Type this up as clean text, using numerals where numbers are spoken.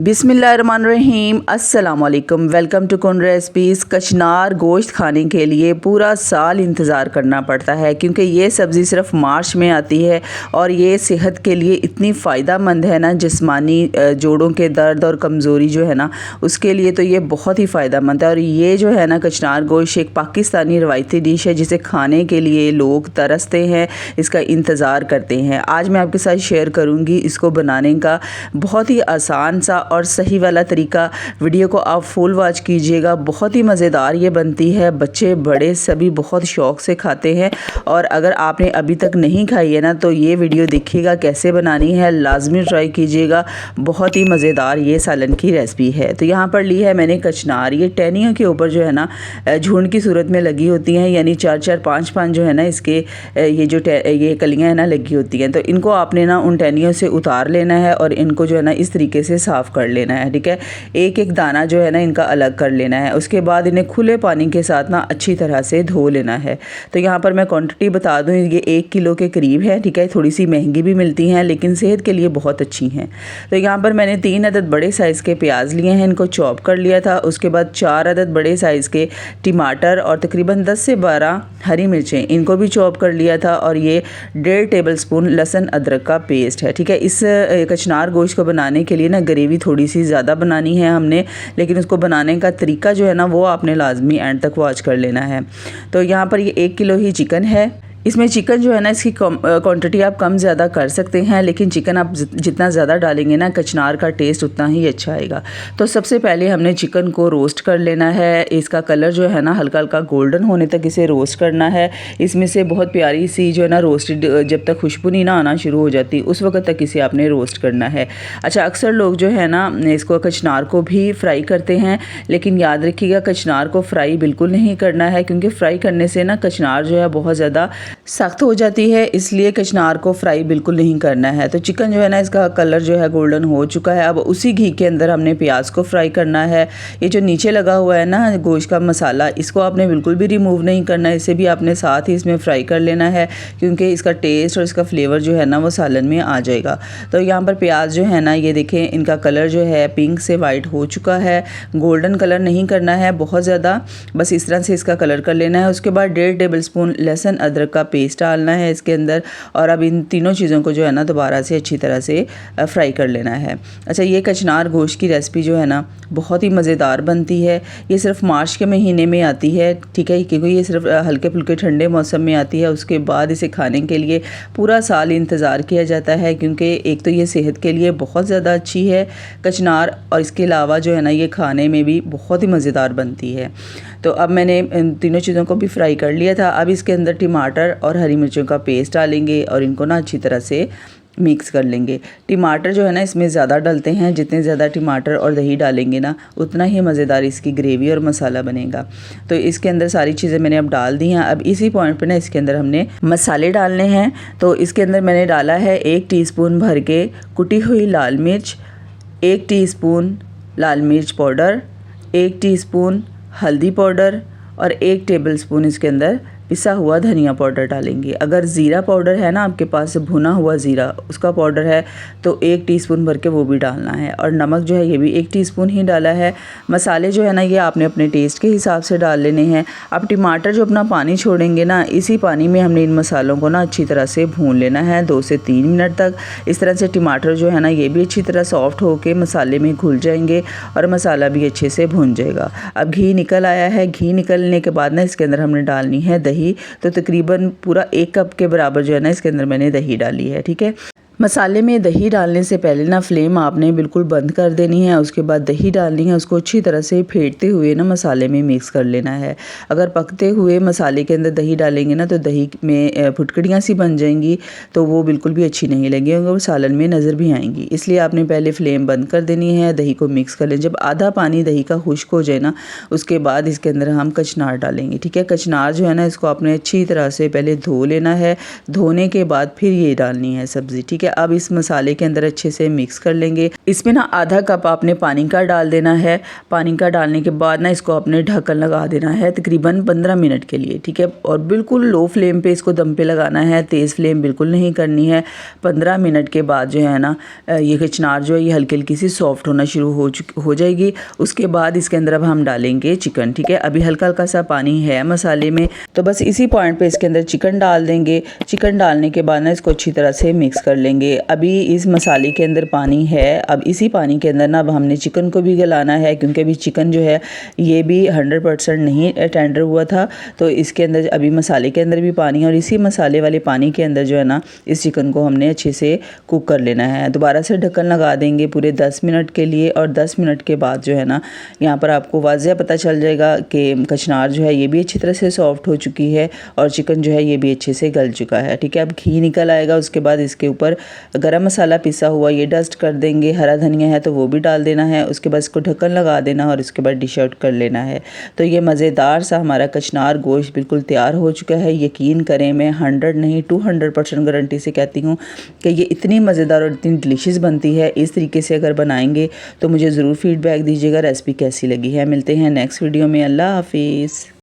बिस्मिल्लाहिर्रहमानिर्रहीम अस्सलाम वालेकुम। वेलकम टू कुन रेसिपीज़। कचनार गोश्त खाने के लिए पूरा साल इंतज़ार करना पड़ता है क्योंकि ये सब्ज़ी सिर्फ मार्च में आती है और ये सेहत के लिए इतनी फ़ायदेमंद है ना, जिस्मानी जोड़ों के दर्द और कमज़ोरी जो है ना उसके लिए तो ये बहुत ही फ़ायदेमंद है। और ये जो है ना कचनार गोश्त एक पाकिस्तानी रवायती डिश है जिसे खाने के लिए लोग तरसते हैं, इसका इंतज़ार करते हैं। आज मैं आपके साथ शेयर करूँगी इसको बनाने का बहुत ही आसान सा और सही वाला तरीका। वीडियो को आप फुल वॉच कीजिएगा, बहुत ही मज़ेदार ये बनती है, बच्चे बड़े सभी बहुत शौक़ से खाते हैं। और अगर आपने अभी तक नहीं खाई है ना तो ये वीडियो देखिएगा कैसे बनानी है, लाजमी ट्राई कीजिएगा। बहुत ही मज़ेदार ये सालन की रेसिपी है। तो यहाँ पर ली है मैंने कचनार। ये टहनियों के ऊपर जो है ना झुंड की सूरत में लगी होती हैं, यानी 4-4 5-5 जो है ना इसके ये कलियाँ है ना लगी होती हैं। तो इनको आपने ना उन टहनियों से उतार लेना है और इनको जो है ना इस तरीके से साफ़ कर लेना है। ठीक है, एक एक दाना जो है ना इनका अलग कर लेना है। उसके बाद इन्हें खुले पानी के साथ ना अच्छी तरह से धो लेना है। तो यहाँ पर मैं क्वांटिटी बता दूँ, ये 1 किलो के करीब है। ठीक है, थोड़ी सी महंगी भी मिलती हैं लेकिन सेहत के लिए बहुत अच्छी हैं। तो यहाँ पर मैंने 3 अदद बड़े साइज़ के प्याज लिए हैं, इनको चॉप कर लिया था। उसके बाद 4 अदद बड़े साइज़ के टमाटर और तकरीबन 10 से 12 हरी मिर्चें, इनको भी चॉप कर लिया था। और ये 1.5 टेबलस्पून लहसुन अदरक का पेस्ट है। ठीक है, इस कचनार गोश्त को बनाने के लिए ना ग्रेवी थोड़ी सी ज़्यादा बनानी है हमने, लेकिन उसको बनाने का तरीका जो है ना वो आपने लाजमी एंड तक वॉच कर लेना है। तो यहाँ पर ये 1 किलो ही चिकन है। इसमें चिकन जो है ना इसकी क्वांटिटी आप कम ज़्यादा कर सकते हैं, लेकिन चिकन आप जितना ज़्यादा डालेंगे ना कचनार का टेस्ट उतना ही अच्छा आएगा। तो सबसे पहले हमने चिकन को रोस्ट कर लेना है। इसका कलर जो है ना हल्का हल्का गोल्डन होने तक इसे रोस्ट करना है। इसमें से बहुत प्यारी सी जो है ना रोस्टेड जब तक खुशबू नहीं ना आना शुरू हो जाती उस वक्त तक इसे आपने रोस्ट करना है। अच्छा, अक्सर लोग जो है ना इसको कचनार को भी फ्राई करते हैं, लेकिन याद रखिएगा कचनार को फ्राई बिल्कुल नहीं करना है क्योंकि फ्राई करने से ना कचनार जो है बहुत ज़्यादा सख्त हो जाती है, इसलिए कचनार को फ्राई बिल्कुल नहीं करना है। तो चिकन जो है ना इसका कलर जो है गोल्डन हो चुका है। अब उसी घी के अंदर हमने प्याज को फ्राई करना है। ये जो नीचे लगा हुआ है ना गोश्त का मसाला, इसको आपने बिल्कुल भी रिमूव नहीं करना है, इसे भी आपने साथ ही इसमें फ्राई कर लेना है क्योंकि इसका टेस्ट और इसका फ्लेवर जो है ना वो सालन में आ जाएगा। तो यहाँ पर प्याज जो है ना ये देखें इनका कलर जो है पिंक से वाइट हो चुका है। गोल्डन कलर नहीं करना है बहुत ज़्यादा, बस इस तरह से इसका कलर कर लेना है। उसके बाद 1.5 टेबलस्पून लहसुन अदरक का पेस्ट डालना है इसके अंदर और अब इन तीनों चीज़ों को जो है ना दोबारा से अच्छी तरह से फ्राई कर लेना है। अच्छा, ये कचनार गोश्त की रेसिपी जो है ना बहुत ही मज़ेदार बनती है। ये सिर्फ मार्च के महीने में आती है। ठीक है, क्योंकि ये सिर्फ हल्के फुल्के ठंडे मौसम में आती है। उसके बाद इसे खाने के लिए पूरा साल इंतज़ार किया जाता है क्योंकि एक तो ये सेहत के लिए बहुत ज़्यादा अच्छी है कचनार, और इसके अलावा जो है ना ये खाने में भी बहुत ही मज़ेदार बनती है। तो अब मैंने इन तीनों चीज़ों को भी फ्राई कर लिया था। अब इसके अंदर टमाटर और हरी मिर्चों का पेस्ट डालेंगे और इनको ना अच्छी तरह से मिक्स कर लेंगे। टमाटर जो है ना इसमें ज़्यादा डालते हैं, जितने ज़्यादा टमाटर और दही डालेंगे ना उतना ही मज़ेदार इसकी ग्रेवी और मसाला बनेगा। तो इसके अंदर सारी चीज़ें मैंने अब डाल दी हैं। अब इसी पॉइंट पे ना इसके अंदर हमने मसाले डालने हैं। तो इसके अंदर मैंने डाला है 1 टीस्पून भर के कुटी हुई लाल मिर्च, 1 टीस्पून लाल मिर्च पाउडर, 1 टीस्पून हल्दी पाउडर और 1 टेबलस्पून इसके अंदर पिसा हुआ धनिया पाउडर डालेंगे। अगर ज़ीरा पाउडर है ना आपके पास, भुना हुआ ज़ीरा उसका पाउडर है तो 1 टीस्पून भर के वो भी डालना है। और नमक जो है ये भी 1 टीस्पून ही डाला है। मसाले जो है ना ये आपने अपने टेस्ट के हिसाब से डाल लेने हैं। अब टमाटर जो अपना पानी छोड़ेंगे ना, इसी पानी में हमने इन मसालों को ना अच्छी तरह से भून लेना है 2 से 3 मिनट तक। इस तरह से टमाटर जो है ना ये भी अच्छी तरह सॉफ्ट होकर मसाले में घुल जाएंगे और मसाला भी अच्छे से भून जाएगा। अब घी निकल आया है। घी निकलने के बाद ना इसके अंदर हमने डालनी है दही। तो तकरीबन पूरा 1 कप के बराबर जो है ना इसके अंदर मैंने दही डाली है। ठीक है, मसाले में दही डालने से पहले ना फ्लेम आपने बिल्कुल बंद कर देनी है। उसके बाद दही डालनी है, उसको अच्छी तरह से फेंटते हुए ना मसाले में मिक्स कर लेना है। अगर पकते हुए मसाले के अंदर दही डालेंगे ना तो दही में फुटकड़ियाँ सी बन जाएंगी, तो वो बिल्कुल भी अच्छी नहीं लगेंगी और सालन में नज़र भी आएंगी। इसलिए आपने पहले फ्लेम बंद कर देनी है, दही को मिक्स कर लें। जब आधा पानी दही का खुश्क हो जाए ना उसके बाद इसके अंदर हम कचनार डालेंगे। ठीक है, कचनार जो है ना इसको आपने अच्छी तरह से पहले धो लेना है। धोने के बाद फिर ये डालनी है सब्ज़ी। ठीक है, अब इस मसाले के अंदर अच्छे से मिक्स कर लेंगे। इसमें ना आधा कप आपने पानी का डाल देना है। पानी का डालने के बाद ना इसको आपने ढक्कन लगा देना है तकरीबन 15 मिनट के लिए, ठीक है। और बिल्कुल लो फ्लेम पे इसको दम पे लगाना है, तेज़ फ्लेम बिल्कुल नहीं करनी है। 15 मिनट के बाद जो है ना ये कचनार जो है ये हल्की हल्की सी सॉफ्ट होना शुरू हो जाएगी। उसके बाद इसके अंदर अब हम डालेंगे चिकन, ठीक है। अभी हल्का हल्का सा पानी है मसाले में, तो बस इसी पॉइंट पे इसके अंदर चिकन डाल देंगे। चिकन डालने के बाद ना इसको अच्छी तरह से मिक्स कर लेंगे। अभी इस मसाले के अंदर पानी है, अब इसी पानी के अंदर ना अब हमने चिकन को भी गलाना है, क्योंकि अभी चिकन जो है ये भी 100% नहीं टेंडर हुआ था। तो इसके अंदर अभी मसाले के अंदर भी पानी है और इसी मसाले वाले पानी के अंदर जो है ना इस चिकन को हमने अच्छे से कुक कर लेना है। दोबारा से ढक्कन लगा देंगे पूरे 10 मिनट के लिए, और 10 मिनट के बाद जो है ना यहाँ पर आपको वाज़ह पता चल जाएगा कि कचनार जो है ये भी अच्छी तरह से सॉफ्ट हो चुकी है और चिकन जो है ये भी अच्छे से गल चुका है, ठीक है। अब घी निकल आएगा। उसके बाद इसके ऊपर गरम मसाला पिसा हुआ ये डस्ट कर देंगे, हरा धनिया है तो वो भी डाल देना है। उसके बाद इसको ढक्कन लगा देना और इसके बाद डिश आउट कर लेना है। तो ये मज़ेदार सा हमारा कचनार गोश्त बिल्कुल तैयार हो चुका है। यकीन करें, मैं 100 नहीं 200% गारंटी से कहती हूँ कि ये इतनी मज़ेदार और इतनी डिलीशियस बनती है। इस तरीके से अगर बनाएंगे तो मुझे ज़रूर फीडबैक दीजिएगा रेसिपी कैसी लगी है। मिलते हैं नेक्स्ट वीडियो में। अल्लाह हाफिज़।